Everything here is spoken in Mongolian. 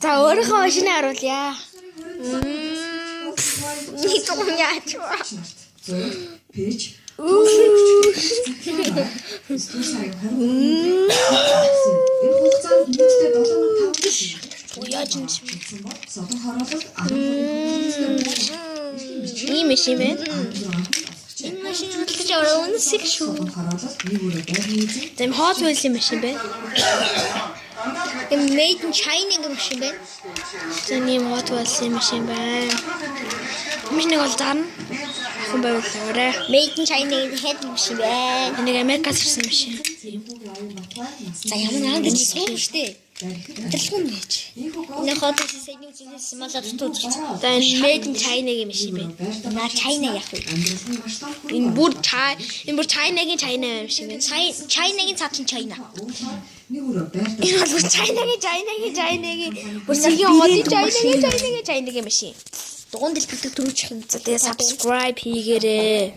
За өөрийнхөө машин харуулъя. Нэг том яач вэ? Пэйж. Яаж юм бэ? Ийм машин байна. Энэ машин үлдэж аваа үнсэг шүү. Тэм Hot Wheels машин байна. Энэ Made in China гэх машин байна. Тэм ийм Hot Wheels машин байна. Машиныг бол зарна. Хэн байвлаарай. Made in China хэд машин байна. Энийг Америкаас ирсэн машин. За ямар наад чинь штэ. Тэрлхэн гэж. Энэ Hot Wheels сэний үзээс малад тууч. За энэ Made in China-гийн машин байна. Наа China яах вэ? Энэ бүр China-гийн China машин байна. China-гийн цаатлан China. Энэ бол China-гийн бүр сэргийн модын China-гийн машин. Дугуун дэлбэлдэг төрүүч юм. За тэгээ subscribe хийгээрэй.